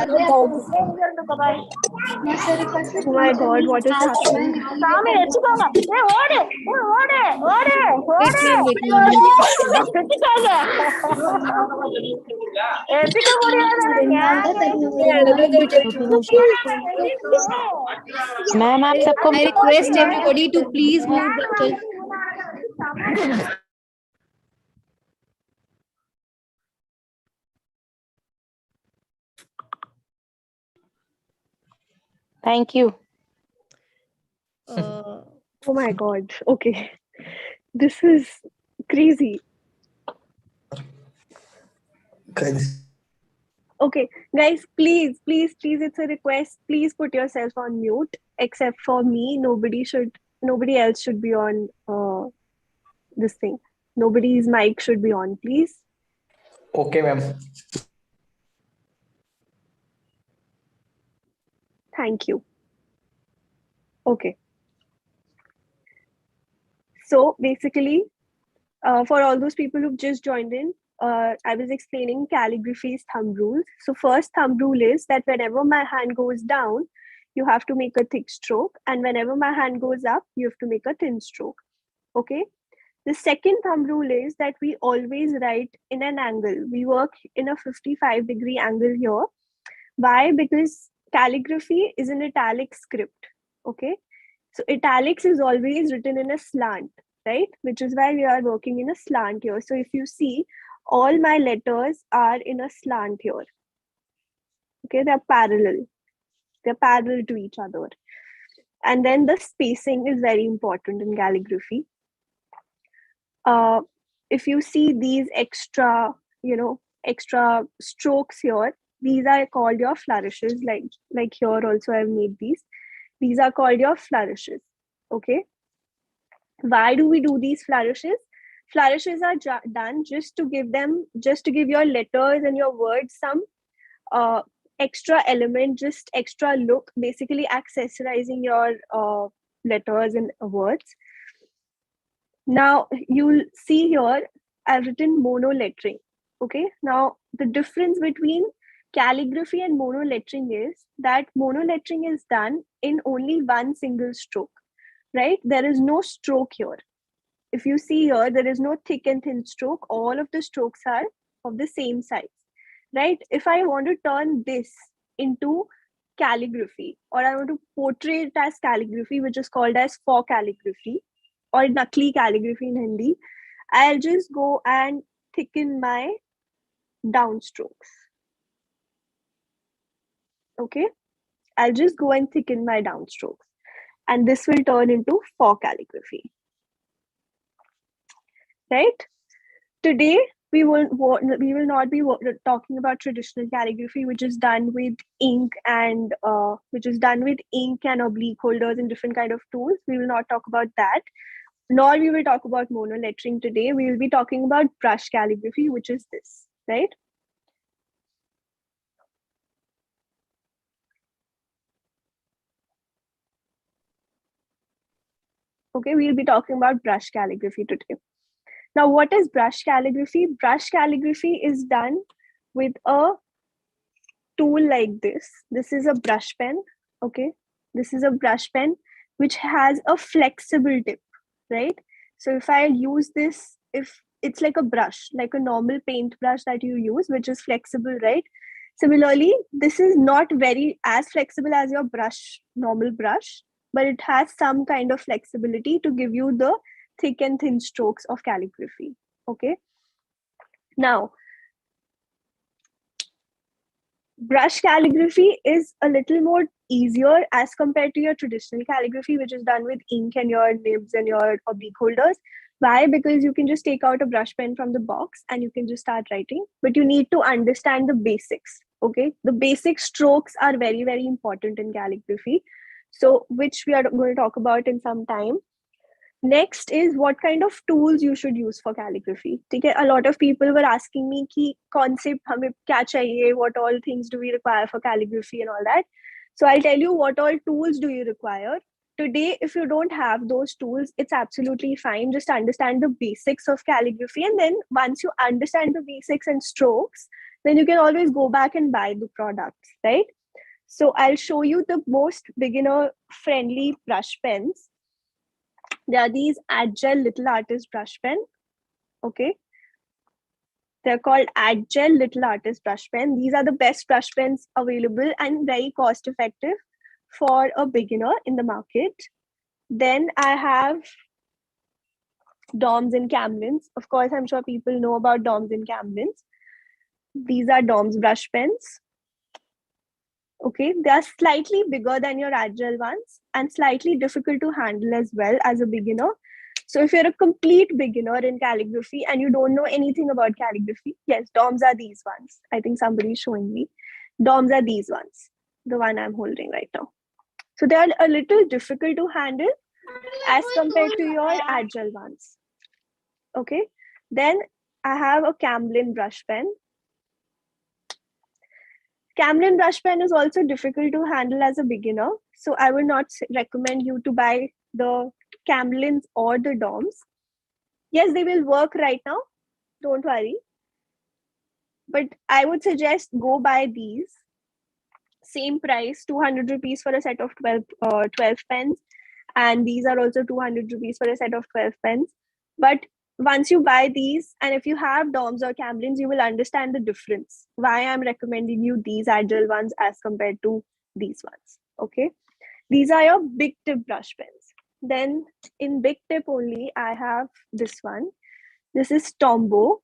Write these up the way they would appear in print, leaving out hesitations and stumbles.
Oh my God, what is happening? Wait, ma'am, wait, ma'am. Ma'am आप सबको I request everybody to please mute themselves. Thank you Oh my God. Okay. This is crazy. Okay, guys, please, it's a request. Please put yourself on mute. Except for me, nobody else should be on this thing. Nobody's mic should be on, please. Okay, ma'am. Thank you. Okay. So basically, for all those people who've just joined in, I was explaining calligraphy's thumb rules. So first thumb rule is that whenever my hand goes down, you have to make a thick stroke. And whenever my hand goes up, you have to make a thin stroke. Okay. The second thumb rule is that we always write in an angle. We work in a 55-degree angle here. Why? Because calligraphy is an italic script. Okay. So italics is always written in a slant, right? Which is why we are working in a slant here. So if you see, all my letters are in a slant here. Okay, they're parallel. They're parallel to each other. And then the spacing is very important in calligraphy. If you see these extra strokes here, these are called your flourishes. Like here also I've made these. These are called your flourishes. Okay. Why do we do these flourishes? Flourishes are done just to give your letters and your words some extra element, just extra look, basically accessorizing your letters and words. Now you'll see here, I've written mono lettering. Okay. Now the difference between calligraphy and mono lettering is that mono lettering is done in only one single stroke, right? There is no stroke here. If you see here, there is no thick and thin stroke. All of the strokes are of the same size, right? If I want to turn this into calligraphy, or I want to portray it as calligraphy, which is called as for calligraphy or nakli calligraphy in Hindi, I'll just go and thicken my downstrokes. Okay, I'll just go and thicken my downstrokes, and this will turn into for calligraphy. Right? Today we will not be talking about traditional calligraphy, which is done with ink and oblique holders and different kind of tools. We will not talk about that. Nor we will talk about mono lettering today. We will be talking about brush calligraphy, which is this, right? Okay, we'll be talking about brush calligraphy today. Now, what is brush calligraphy? Brush calligraphy is done with a tool like this. This is a brush pen, okay? This is a brush pen which has a flexible tip, right? So if I use this, if it's like a brush, like a normal paint brush that you use, which is flexible, right? Similarly, this is not very as flexible as your normal brush, but it has some kind of flexibility to give you the thick and thin strokes of calligraphy, okay? Now, brush calligraphy is a little more easier as compared to your traditional calligraphy, which is done with ink and your nibs and your oblique holders. Why? Because you can just take out a brush pen from the box and you can just start writing, but you need to understand the basics, okay? The basic strokes are very, very important in calligraphy, so which we are going to talk about in some time. Next is what kind of tools you should use for calligraphy. Okay, a lot of people were asking me ki concept hame kya chahiye, what all things do we require for calligraphy and all that. So I'll tell you what all tools do you require. Today, if you don't have those tools, it's absolutely fine. Just understand the basics of calligraphy, and then once you understand the basics and strokes, then you can always go back and buy the products, right? So I'll show you the most beginner friendly brush pens. There are these Agile Little Artist brush pen. Okay. They're called Agile Little Artist brush pen. These are the best brush pens available and very cost effective for a beginner in the market. Then I have Doms and Camlins. Of course, I'm sure people know about Doms and Camlins. These are Doms brush pens. Okay, they are slightly bigger than your Agile ones and slightly difficult to handle as well as a beginner. So if you're a complete beginner in calligraphy and you don't know anything about calligraphy, yes, DOMs are these ones. I think somebody's showing me. DOMs are these ones, the one I'm holding right now. So they are a little difficult to handle as compared to your Agile ones. Okay, then I have a Camlin brush pen. Camlin brush pen is also difficult to handle as a beginner. So I would not recommend you to buy the Camlins or the DOMs. Yes, they will work right now. Don't worry. But I would suggest go buy these. Same price, 200 rupees for a set of 12 pens. And these are also 200 rupees for a set of 12 pens. But once you buy these, and if you have DOMs or Camlins, you will understand the difference. Why I'm recommending you these Agile ones as compared to these ones. Okay. These are your big tip brush pens. Then in big tip only, I have this one. This is Tombow.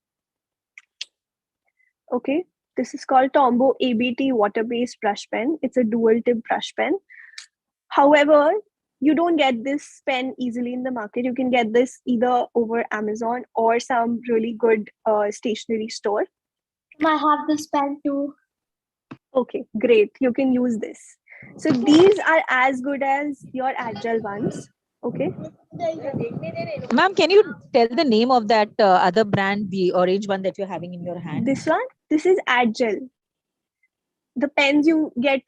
Okay. This is called Tombow ABT water-based brush pen. It's a dual tip brush pen. However, you don't get this pen easily in the market. You can get this either over Amazon or some really good stationery store. I have this pen too. Okay, great. You can use this. So these are as good as your Agile ones. Okay. Ma'am, can you tell the name of that other brand, the orange one that you're having in your hand? This one, this is Agile. The pens you get,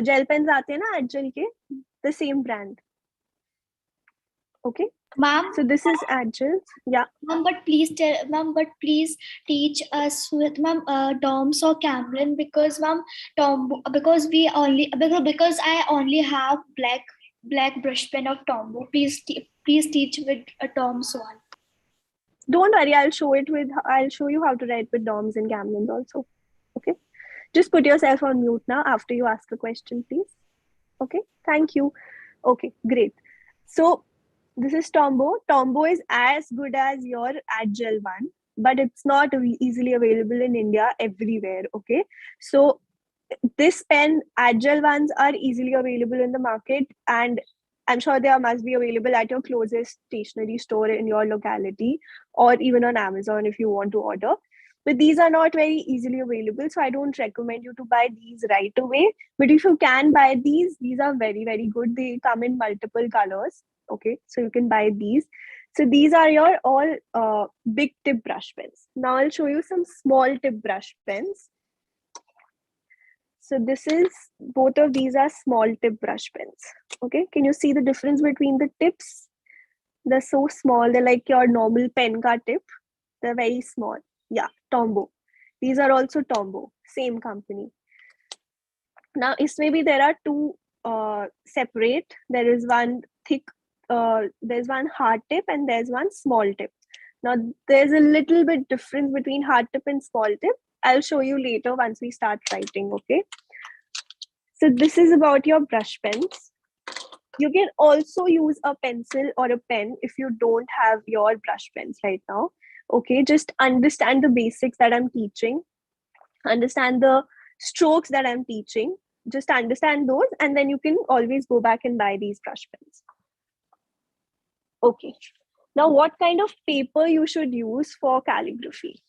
gel pens aate hain na Agile ke, the same brand. Okay. Ma'am, So this is Agile. Yeah. ma'am, but please teach us with DOMs or Camlin, because because I only have black brush pen of Tombow. Please teach with a DOMs one. Don't worry, I'll show you how to write with DOMs and Camlins also. Okay. Just put yourself on mute now after you ask a question, please. Okay. Thank you. Okay, great. So this is Tombow. Tombow is as good as your Agile one, but it's not easily available in India everywhere. Okay. So this pen, Agile ones are easily available in the market, and I'm sure they must be available at your closest stationery store in your locality, or even on Amazon if you want to order. But these are not very easily available, so I don't recommend you to buy these right away. But if you can buy these are very, very good. They come in multiple colors. Okay, so you can buy these. So these are your all big tip brush pens. Now I'll show you some small tip brush pens. So both of these are small tip brush pens. Okay, can you see the difference between the tips? They're so small. They're like your normal pen ka tip. They're very small. Yeah, Tombow. These are also Tombow, same company. Now, maybe there are two separate. There is one thick, there's one hard tip and there's one small tip. Now, there's a little bit difference between hard tip and small tip. I'll show you later once we start writing, okay? So this is about your brush pens. You can also use a pencil or a pen if you don't have your brush pens right now. Okay, just understand the basics that I'm teaching. Understand the strokes that I'm teaching. Just understand those, and then you can always go back and buy these brush pens. Okay, now what kind of paper you should use for calligraphy?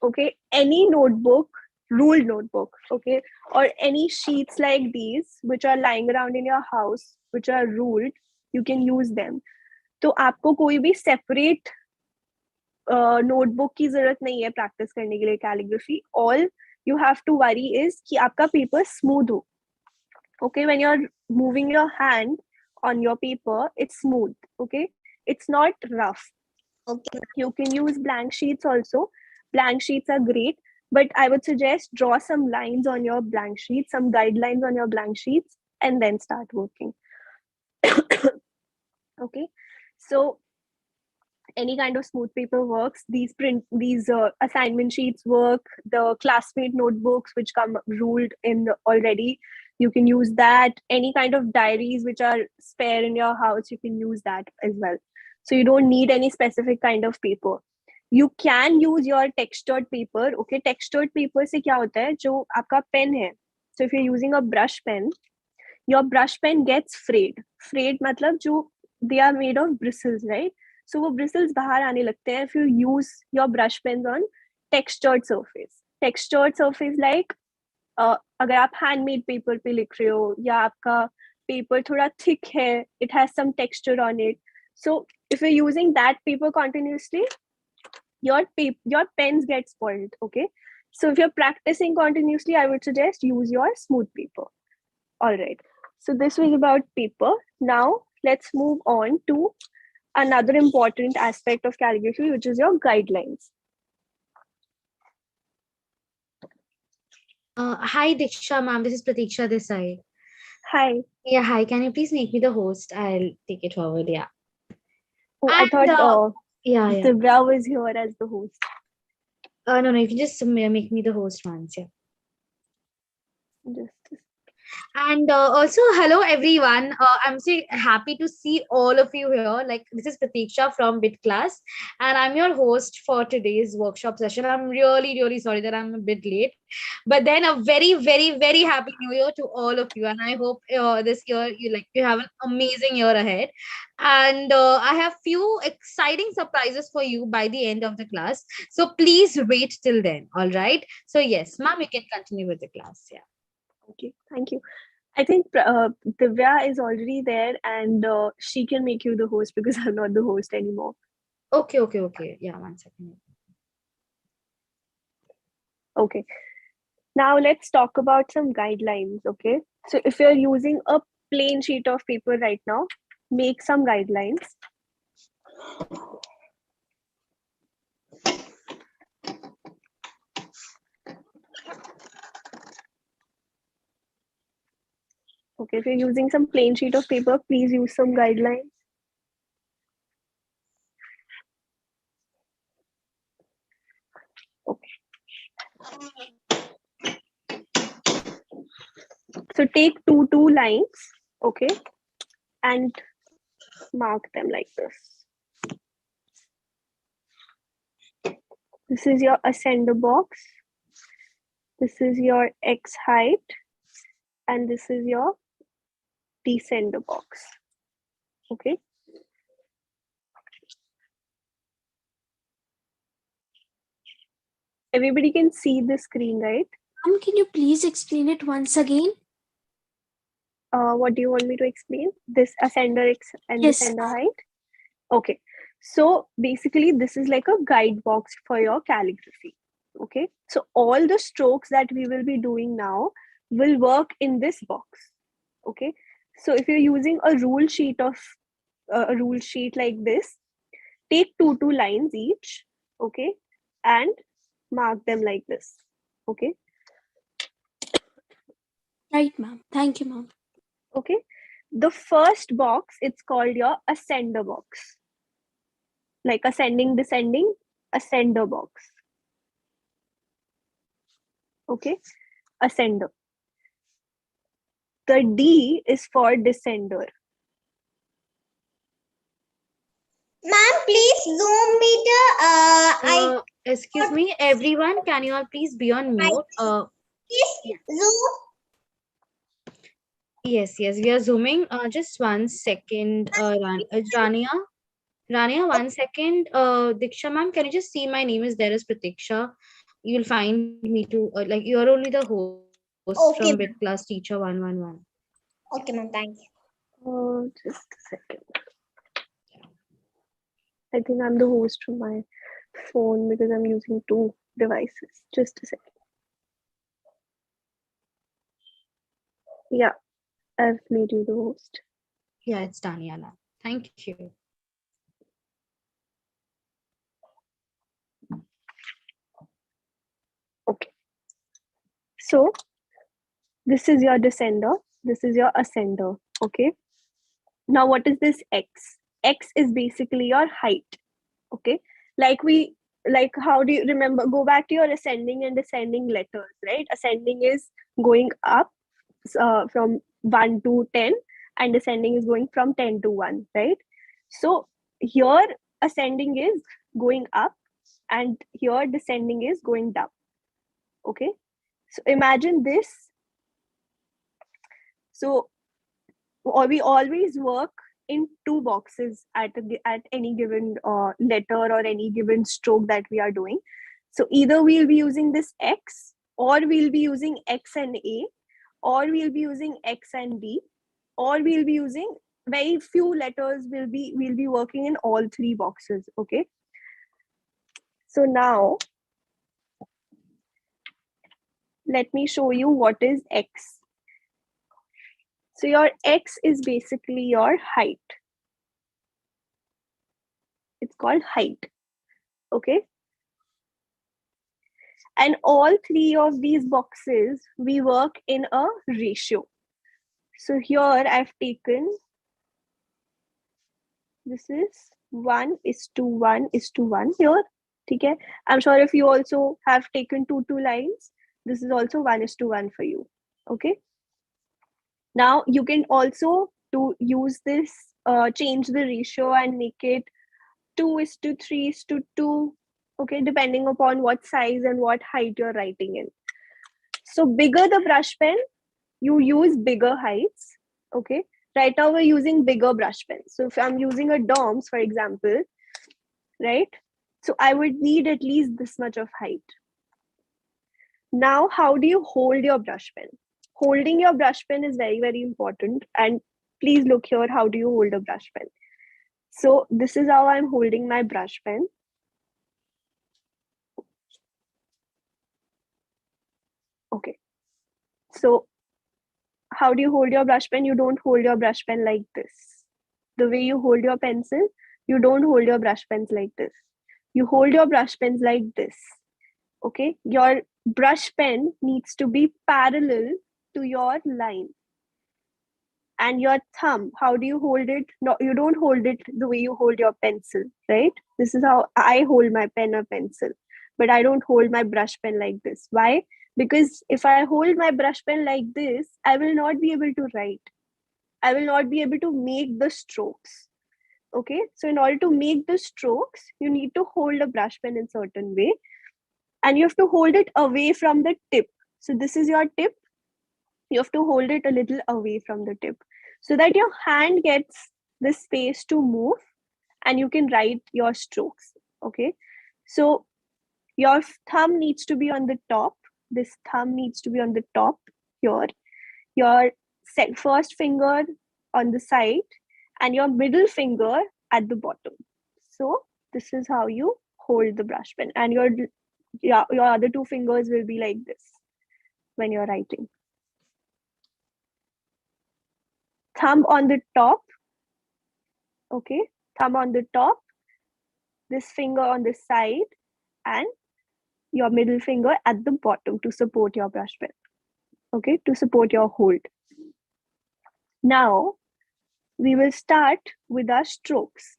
Okay, any notebook, ruled notebook, okay, or any sheets like these which are lying around in your house, which are ruled, you can use them. तो आपको कोई भी separate notebook की जरूरत नहीं है practice करने के लिए calligraphy. All you have to worry is कि आपका paper smooth हो. Okay, when you're moving your hand on your paper, it's smooth. Okay, it's not rough. Okay. You can use blank sheets also. Blank sheets are great. But I would suggest draw some lines on your blank sheet, some guidelines on your blank sheets, and then start working. Okay, so any kind of smooth paper works. These assignment sheets work. The classmate notebooks which come ruled in already, you can use that. Any kind of diaries which are spare in your house, you can use that as well. So you don't need any specific kind of paper. You can use your textured paper. Okay, textured paper से क्या होता है, जो आपका pen है, so if you're using a brush pen, your brush pen gets frayed मतलब जो they are made of bristles, right? So वो bristles बाहर आने लगते हैं if you use your brush pens on textured surface like अगर आप handmade paper पे लिख रहे हो या आपका paper थोड़ा thick है, it has some texture on it. So if you're using that paper continuously, your pens get spoiled. Okay, so if you're practicing continuously, I would suggest use your smooth paper. All right, so this was about paper. Now let's move on to another important aspect of calligraphy, which is your guidelines. Hi Diksha ma'am, this is Pratiksha this side. Hi. Yeah, hi. Can you please make me the host? I'll take it forward. Yeah. Oh, I thought yeah. Divya was here as the host. No, you can just make me the host once. Yeah. Just And also, hello everyone. I'm so happy to see all of you here. Like, this is Pratiksha from Bit Class, and I'm your host for today's workshop session. I'm really sorry that I'm a bit late, but then a very happy New Year to all of you. And I hope this year you have an amazing year ahead. And I have few exciting surprises for you by the end of the class. So please wait till then. All right. So yes, ma'am, you can continue with the class. Yeah. okay. Thank you. I think Divya is already there, and she can make you the host because I'm not the host anymore. Okay. Yeah, 1 second. Okay. Now let's talk about some guidelines. Okay. So if you're using a plain sheet of paper right now, make some guidelines. Okay, if you're using some plain sheet of paper, please use some guidelines. Okay. So take two lines, okay, and mark them like this. This is your ascender box. This is your X height, and this is your descender box. Okay. Everybody can see the screen, right? Can you please explain it once again? What do you want me to explain? This ascender X and Yes. descender height? Okay. So basically, this is like a guide box for your calligraphy. Okay. So all the strokes that we will be doing now will work in this box. Okay. So if you're using a rule sheet like this, take two lines each. Okay. And mark them like this. Okay. Right, ma'am. Thank you, ma'am. Okay. The first box, it's called your ascender box. Like ascending, descending, ascender box. Okay. Ascender. The D is for descender. Ma'am, please zoom me the Excuse me, everyone. Can you all please be on mute? please zoom. Yes, we are zooming. Just 1 second, Rania, 1 second. Diksha ma'am, can you just see my name is there as Pratiksha? You'll find me to you are only the host Okay. from Bit Class Teacher 111. Okay, ma'am. Thank Oh, you. just a second. I think I'm the host from my phone because I'm using two devices. Just a second. Yeah, I've made you the host. Yeah, it's Daniela. Thank you. Okay. So this is your descender, this is your ascender. Okay. Now what is this X? X is basically your height. Okay. Like how do you remember? Go back to your ascending and descending letters, right? Ascending is going up from 1 to 10, and descending is going from 10 to 1, right? So here ascending is going up and here descending is going down. Okay. So imagine this. So we always work in two boxes at any given letter or any given stroke that we are doing. So either we'll be using this X, or we'll be using X and A, or we'll be using X and B, or we'll be using very few letters. We'll be working in all three boxes. Okay. So now let me show you what is X. So your X is basically your height. It's called height. Okay. And all three of these boxes, we work in a ratio. So here I've taken, this is 1:1:1 here. Okay. I'm sure if you also have taken two lines, this is also 1:1 for you. Okay. Now you can also use this, change the ratio and make it 2:3:2. Okay, depending upon what size and what height you're writing in. So bigger the brush pen, you use bigger heights. Okay, right now we're using bigger brush pens. So if I'm using a DOMS, for example, right, so I would need at least this much of height. Now, how do you hold your brush pen? Holding your brush pen is very, very important. And please look here, how do you hold a brush pen? So this is how I'm holding my brush pen. Okay. So how do you hold your brush pen? You don't hold your brush pen like this. The way you hold your pencil, you don't hold your brush pens like this. You hold your brush pens like this. Okay. Your brush pen needs to be parallel to your line. And your thumb, how do you hold it? No, you don't hold it the way you hold your pencil, right? This is how I hold my pen or pencil, but I don't hold my brush pen like this. Why? Because if I hold my brush pen like this, I will not be able to write. I will not be able to make the strokes. Okay, so in order to make the strokes, you need to hold a brush pen in certain way, and you have to hold it away from the tip. So this is your tip. You have to hold it a little away from the tip so that your hand gets the space to move and you can write your strokes. Okay, so your thumb needs to be on the top. This thumb needs to be on the top here. Your first finger on the side and your middle finger at the bottom. So this is how you hold the brush pen, and your other two fingers will be like this when you're writing. Thumb on the top. Okay, thumb on the top, this finger on the side, and your middle finger at the bottom to support your brush pen. Okay, to support your hold. Now we will start with our strokes.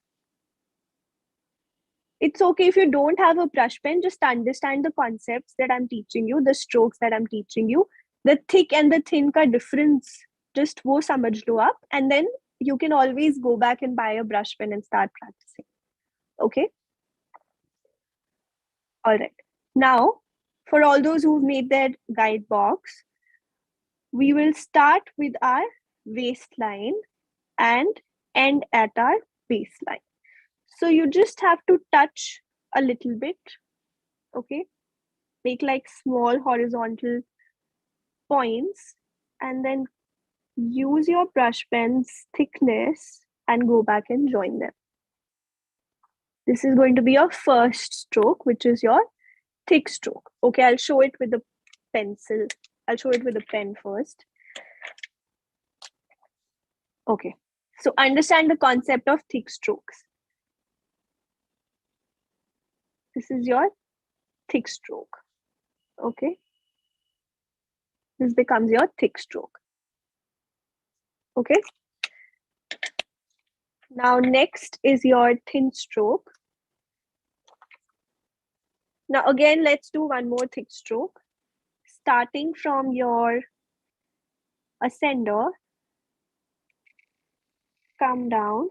It's okay if you don't have a brush pen, just understand the concepts that I'm teaching you, the strokes that I'm teaching you, the thick and the thin ka difference, just wo samajh lo aap, and then you can always go back and buy a brush pen and start practicing. Okay. All right. Now, for all those who've made their guide box, we will start with our waistline and end at our baseline. So you just have to touch a little bit. Okay. Make like small horizontal points and then use your brush pen's thickness and go back and join them. This is going to be your first stroke, which is your thick stroke. Okay, I'll show it with the pencil. I'll show it with the pen first. Okay, so understand the concept of thick strokes. This is your thick stroke. Okay. This becomes your thick stroke. Okay. Now next is your thin stroke. Now again, let's do one more thick stroke. Starting from your ascender, come down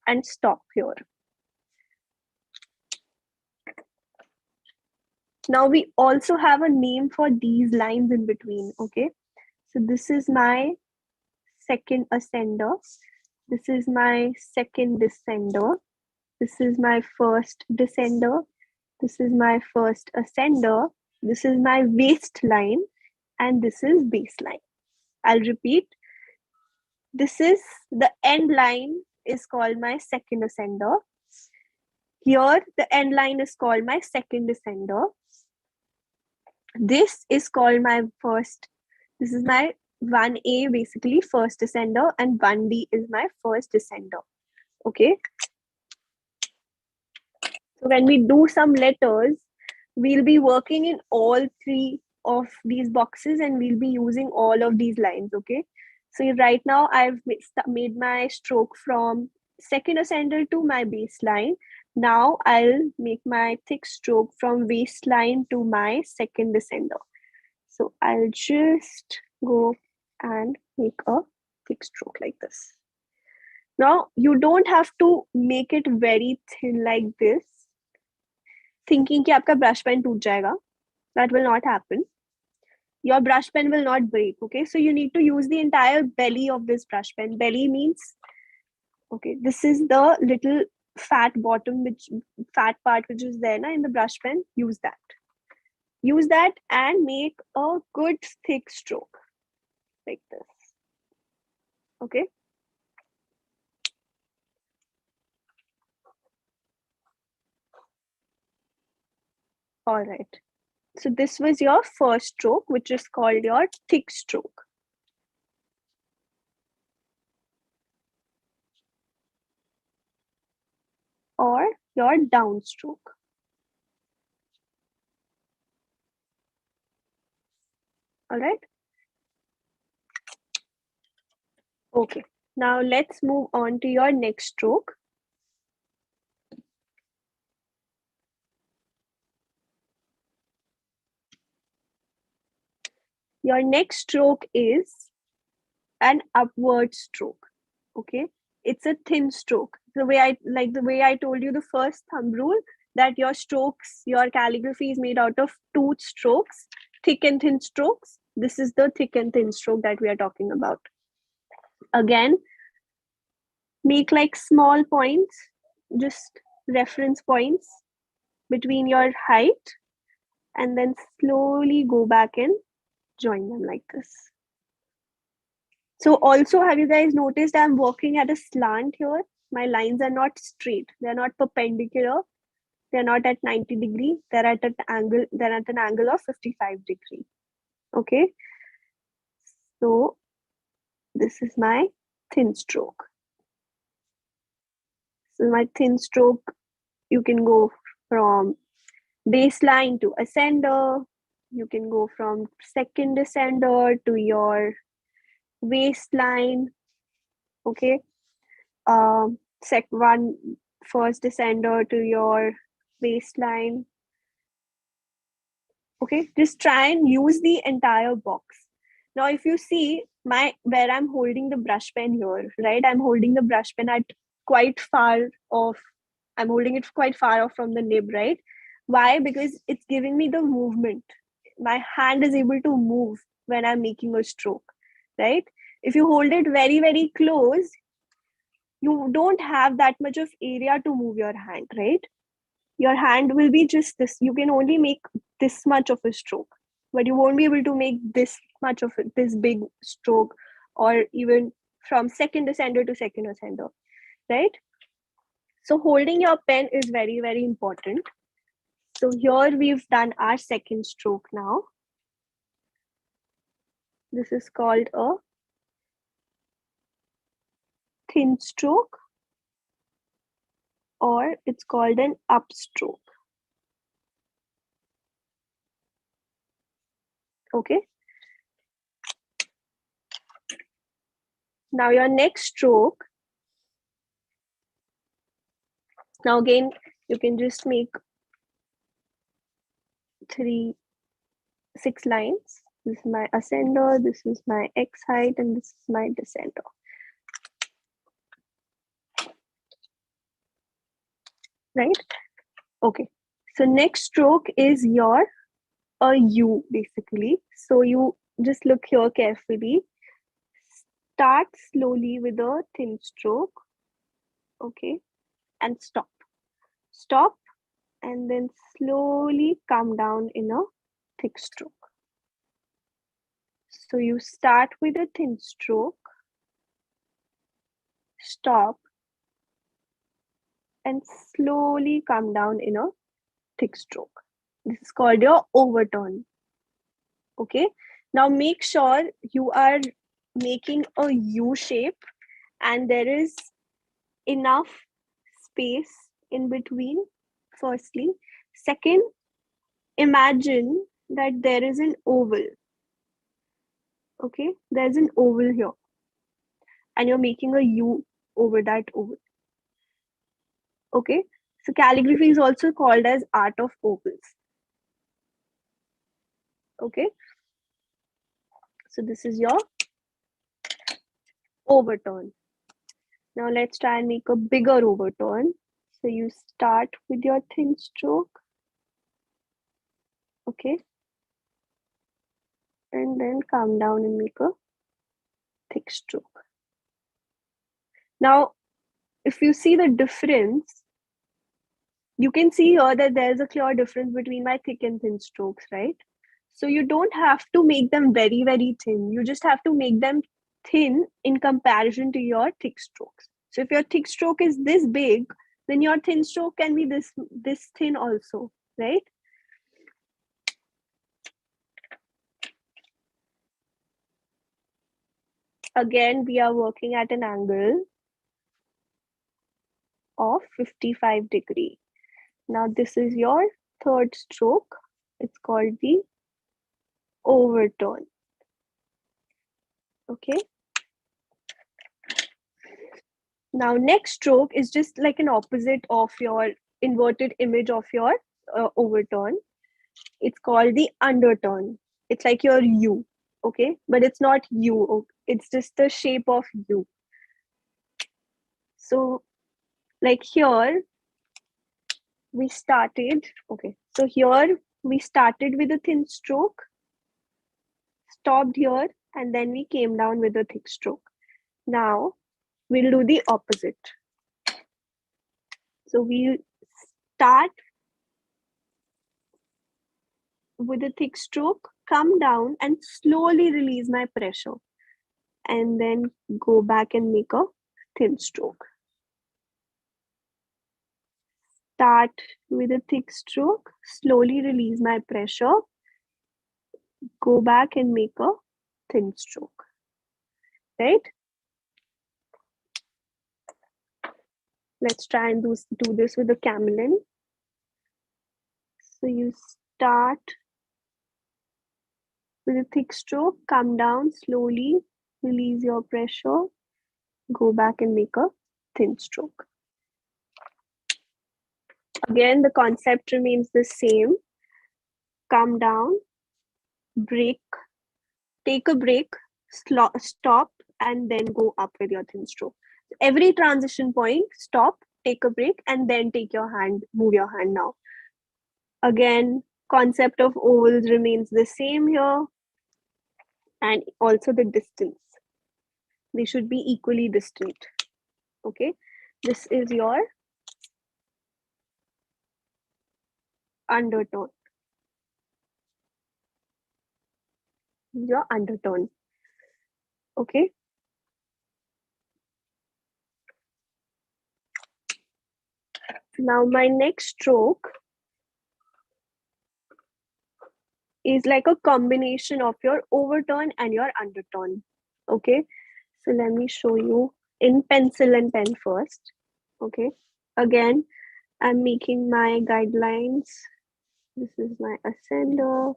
and stop here. Now we also have a name for these lines in between, okay? So this is my second ascender. This is my second descender. This is my first descender. This is my first ascender. This is my waistline. And this is baseline. I'll repeat. This is the end line is called my second ascender. Here, the end line is called my second descender. This is called my first. This is my 1A, basically first descender, and 1D is my first descender. Okay. So when we do some letters, we'll be working in all three of these boxes and we'll be using all of these lines. Okay. So right now I've made my stroke from second ascender to my baseline. Now I'll make my thick stroke from waistline to my second descender. So I'll just go and make a thick stroke like this. Now you don't have to make it very thin like this, thinking कि आपका brush pen टूट जाएगा. That will not happen. Your brush pen will not break. Okay, so you need to use the entire belly of this brush pen. Belly means, okay, this is the little fat bottom, fat part which is there in the brush pen. Use that and make a good thick stroke like this. Okay. All right. So this was your first stroke, which is called your thick stroke. Or your downstroke. All right. Okay. Now let's move on to your next stroke. Your next stroke is an upward stroke. Okay. It's a thin stroke. The way I told you the first thumb rule, that your strokes, your calligraphy is made out of two strokes, thick and thin strokes. This is the thick and thin stroke that we are talking about. Again, make like small points, just reference points between your height, and then slowly go back and join them like this. So also, have you guys noticed I'm working at a slant here? My lines are not straight. They're not perpendicular. They're not at 90 degrees. They're at an angle of 55 degrees. Okay. So this is my thin stroke. So my thin stroke, you can go from baseline to ascender. You can go from second descender to your waistline. Okay. First descender to your waistline. Okay, just try and use the entire box. Now, if you see where I'm holding the brush pen here, right? I'm holding the brush pen at quite far off. I'm holding it quite far off from the nib, right? Why? Because it's giving me the movement. My hand is able to move when I'm making a stroke, right? If you hold it very, very close, you don't have that much of area to move your hand, right? Your hand will be just this. You can only make this much of a stroke, but you won't be able to make this much of this big stroke, or even from second ascender to second ascender, right? So holding your pen is very, very important. So here we've done our second stroke now. This is called a thin stroke, or it's called an upstroke. Okay. Now your next stroke. Now again, you can just make 6 lines. This is my ascender, this is my X height, and this is my descender. Right? Okay. So next stroke is your a U basically. So you just look here carefully. Start slowly with a thin stroke. Okay. And stop. Stop and then slowly come down in a thick stroke. So you start with a thin stroke, stop, and slowly come down in a thick stroke. This is called your overturn. Okay. Now make sure you are making a U shape and there is enough space in between, firstly. Second, imagine that there is an oval. Okay, there's an oval here and you're making a U over that oval. Okay, so calligraphy is also called as art of ovals. Okay, so this is your overturn. Now let's try and make a bigger overturn. So you start with your thin stroke. Okay, and then come down and make a thick stroke. Now, if you see the difference, you can see here that there's a clear difference between my thick and thin strokes, right? So you don't have to make them very, very thin. You just have to make them thin in comparison to your thick strokes. So if your thick stroke is this big, then your thin stroke can be this thin also, right? Again, we are working at an angle of 55 degrees. Now this is your third stroke. It's called the overturn. Okay. Now next stroke is just like an opposite of your inverted image of your overturn. It's called the underturn. It's like your U. Okay, but it's not U. It's just the shape of U. So like here we started. Okay, so here we started with a thin stroke, stopped here, and then we came down with a thick stroke. Now we'll do the opposite. So we'll start with a thick stroke, come down and slowly release my pressure, and then go back and make a thin stroke. Start with a thick stroke, slowly release my pressure, go back and make a thin stroke, right? Let's try and do this with the camelin. So you start with a thick stroke, come down slowly, release your pressure, go back and make a thin stroke. Again, the concept remains the same. Come down, break, take a break, stop, and then go up with your thin stroke. Every transition point, stop, take a break, and then take your hand, move your hand now. Again, concept of ovals remains the same here. And also the distance. They should be equally distant. Okay, this is your undertone. Your undertone. Okay. Now my next stroke is like a combination of your overturn and your undertone. Okay, so let me show you in pencil and pen first. Okay, again, I'm making my guidelines. This is my ascender,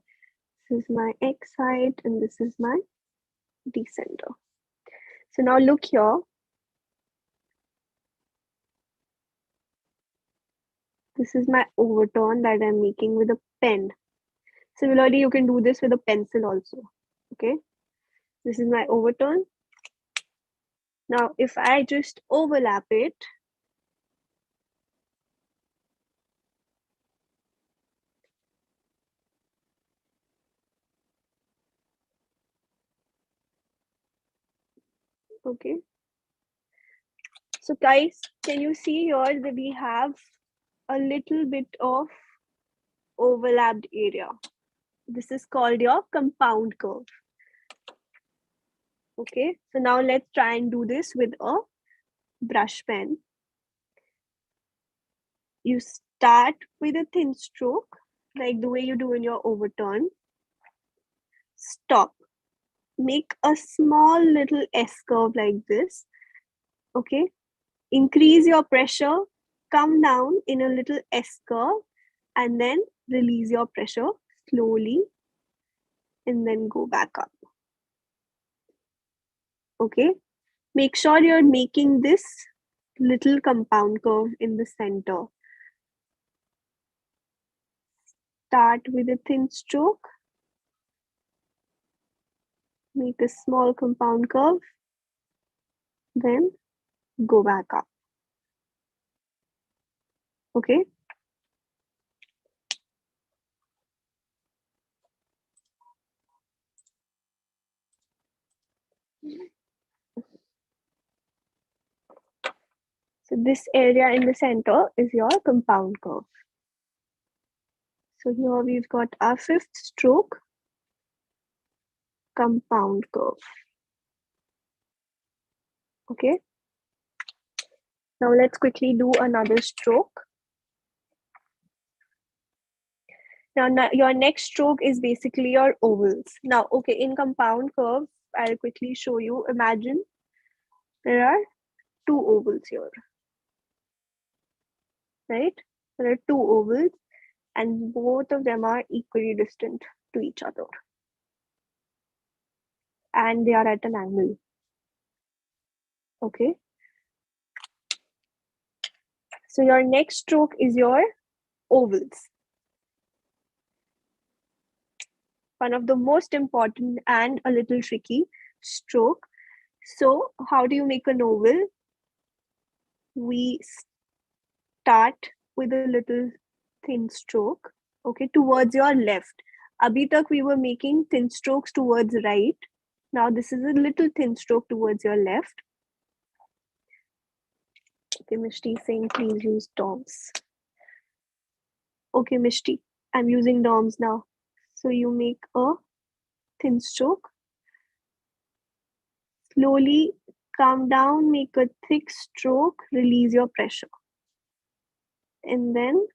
this is my X height, and this is my descender. So now look here. This is my overtone that I'm making with a pen. Similarly, you can do this with a pencil also. Okay. This is my overtone. Now, if I just overlap it, okay. So guys, can you see here that we have a little bit of overlapped area? This is called your compound curve. Okay, so now let's try and do this with a brush pen. You start with a thin stroke, like the way you do in your overturn. Stop. Make a small little S curve like this. Okay, increase your pressure, come down in a little S curve, and then release your pressure slowly, and then go back up. Okay, make sure you're making this little compound curve in the center. Start with a thin stroke, make a small compound curve, then go back up. Okay. So this area in the center is your compound curve. So here we've got our fifth stroke, compound curve. Okay. Now let's quickly do another stroke. Now your next stroke is basically your ovals. Now, okay, in compound curve, I'll quickly show you. Imagine there are two ovals here, right? There are two ovals and both of them are equally distant to each other. And they are at an angle. Okay. So your next stroke is your ovals. One of the most important and a little tricky stroke. So how do you make an oval? We start with a little thin stroke, okay, towards your left. Abhi tak we were making thin strokes towards right. Now this is a little thin stroke towards your left. Okay, Mishti is saying please use DOMs. Okay, Mishti, I'm using DOMs now. So you make a thin stroke. Slowly come down, make a thick stroke, release your pressure. And then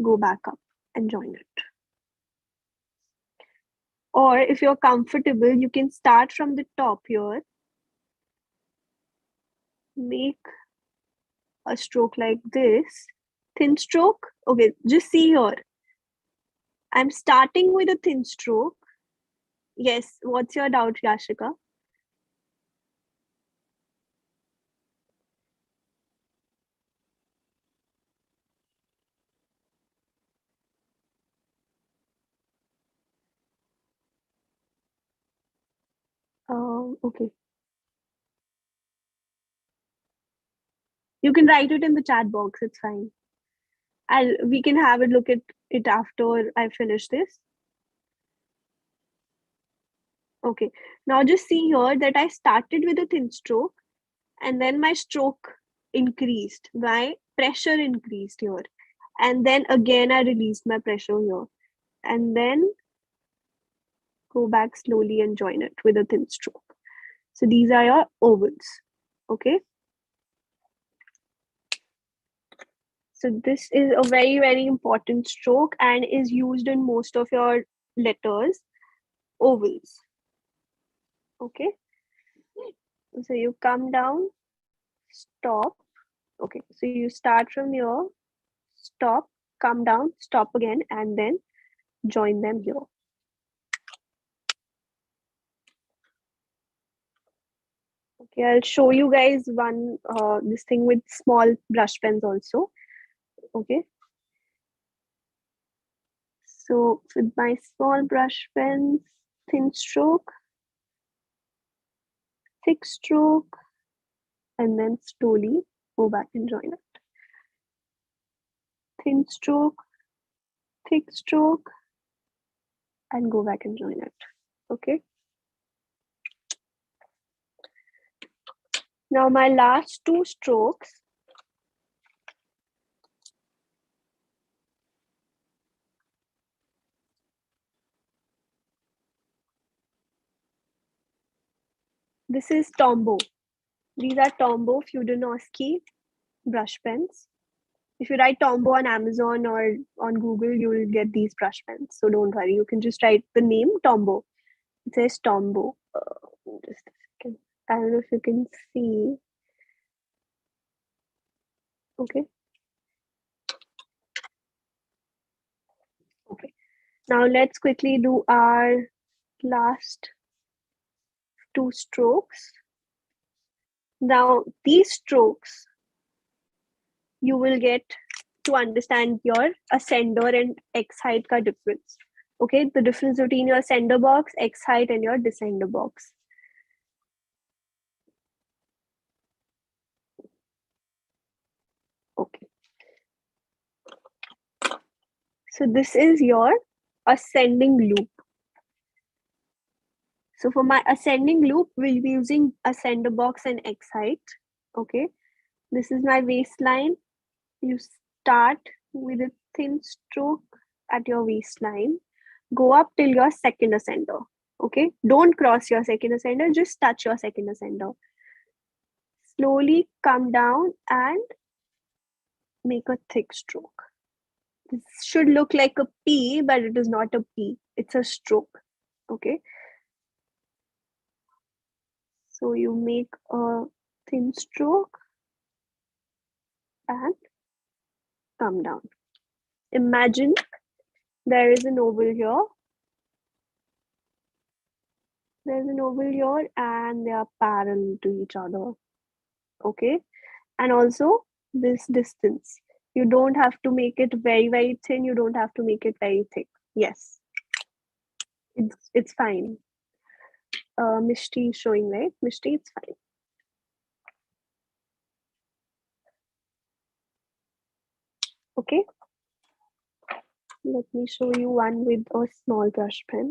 go back up and join it. Or if you're comfortable, you can start from the top here. Make a stroke like this. Thin stroke. Okay, just see here. I'm starting with a thin stroke. Yes, what's your doubt, Yashika? Okay. You can write it in the chat box. It's fine. We can have a look at it after I finish this. Okay. Now just see here that I started with a thin stroke and then my stroke increased. My pressure increased here. And then again, I released my pressure here. And then go back slowly and join it with a thin stroke. So these are your ovals. Okay. So this is a very, very important stroke and is used in most of your letters, ovals. Okay. So you come down, stop. Okay. So you start from here, stop, come down, stop again, and then join them here. Okay, I'll show you guys one this thing with small brush pens also. Okay. So with my small brush pens, thin stroke, thick stroke, and then slowly go back and join it. Thin stroke, thick stroke, and go back and join it. Okay. Now my last two strokes, this is Tombow. These are Tombow Fudonowski brush pens. If you write Tombow on Amazon or on Google, you will get these brush pens. So don't worry, you can just write the name Tombow. It says Tombow. Just a second. I don't know if you can see. Okay. Okay. Now let's quickly do our last two strokes. Now these strokes, you will get to understand your ascender and X height ka difference. Okay, the difference between your ascender box, X height, and your descender box. Okay. So this is your ascending loop. So for my ascending loop, we'll be using ascender box and X height. Okay. This is my waistline. You start with a thin stroke at your waistline. Go up till your second ascender. Okay. Don't cross your second ascender. Just touch your second ascender. Slowly come down and make a thick stroke. This should look like a P, but it is not a P. It's a stroke. Okay. So you make a thin stroke and come down. Imagine there is an oval here. There's an oval here and they are parallel to each other. Okay. And also this distance. You don't have to make it very, very thin. You don't have to make it very thick. Yes. It's fine. Mishti is showing, right? Mishti, it's fine. Okay. Let me show you one with a small brush pen.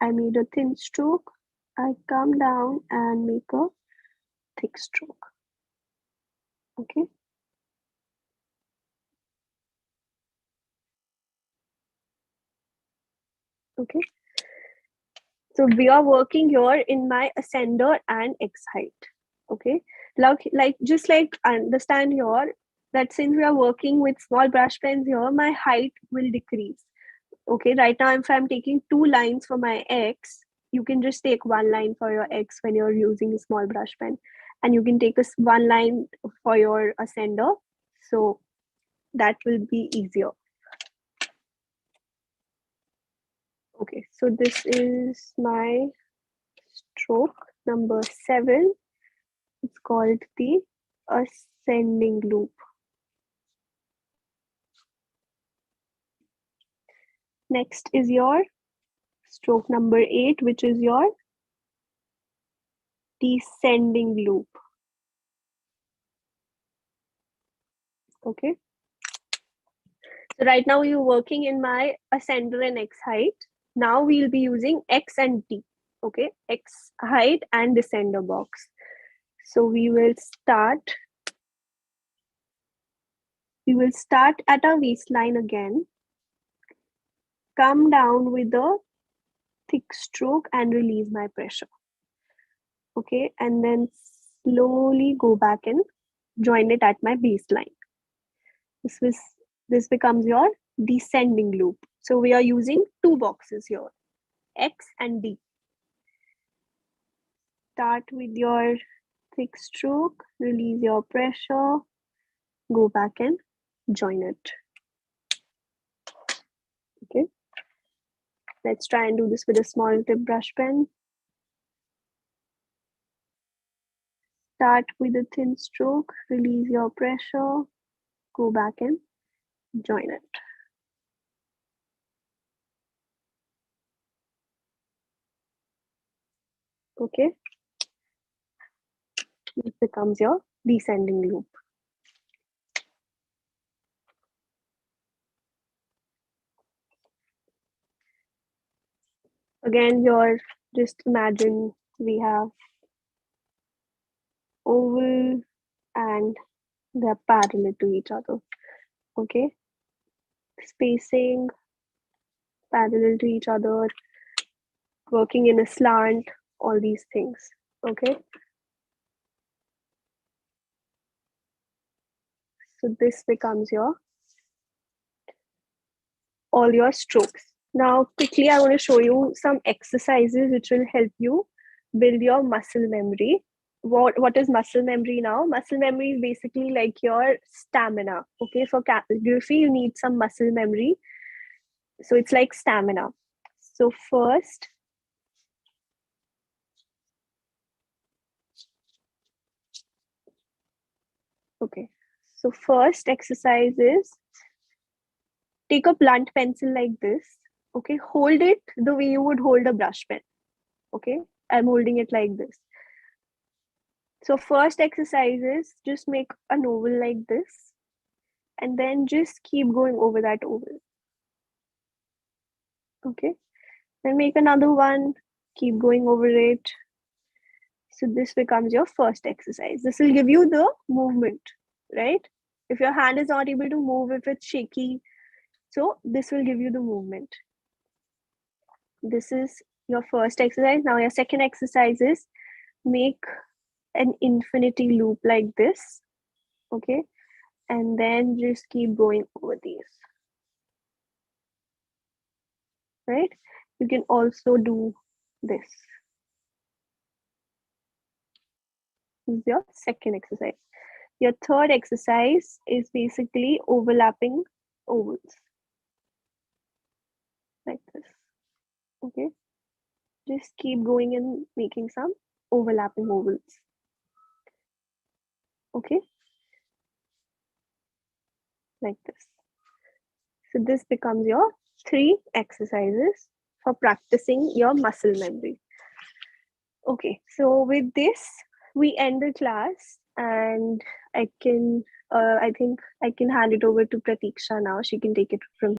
I made a thin stroke. I come down and make a thick stroke. Okay. Okay. So we are working here in my ascender and X height. Okay. Like just like understand here that since we are working with small brush pens here, my height will decrease. Okay. Right now, if I'm taking two lines for my X, you can just take one line for your X when you're using a small brush pen, and you can take one line for your ascender. So that will be easier. Okay, so this is my stroke number 7. It's called the ascending loop. Next is your stroke number 8, which is your descending loop. Okay. So right now you're working in my ascender and X height. Now we'll be using X and D. Okay, X height and descender box. So we will start at our waistline again. Come down with a thick stroke and release my pressure. Okay, and then slowly go back and join it at my baseline. This becomes your descending loop. So we are using two boxes here, X and D. Start with your thick stroke, release your pressure, go back and join it. Okay. Let's try and do this with a small tip brush pen. Start with a thin stroke, release your pressure, go back and join it. Okay. This becomes your descending loop. Again, here, just imagine we have oval and they're parallel to each other. Okay. Spacing parallel to each other, working in a slant, all these things. Okay. So this becomes all your strokes. Now, quickly, I want to show you some exercises which will help you build your muscle memory. What is muscle memory now? Muscle memory is basically like your stamina. Okay, for calligraphy, you need some muscle memory. So it's like stamina. So first, okay. So first exercise is take a blunt pencil like this. Okay, hold it the way you would hold a brush pen. Okay, I'm holding it like this. So first exercise is just make an oval like this and then just keep going over that oval. Okay, then make another one, keep going over it. So this becomes your first exercise. This will give you the movement, right? If your hand is not able to move, if it's shaky, so this will give you the movement. This is your first exercise. Now your second exercise is make an infinity loop like this. Okay, and then just keep going over these. Right? You can also do this. This is your second exercise. Your third exercise is basically overlapping ovals. Like this. Okay. Just keep going and making some overlapping ovals. Okay. Like this. So this becomes your 3 exercises for practicing your muscle memory. Okay, so with this, we end the class and I think I can hand it over to Pratiksha now. She can take it from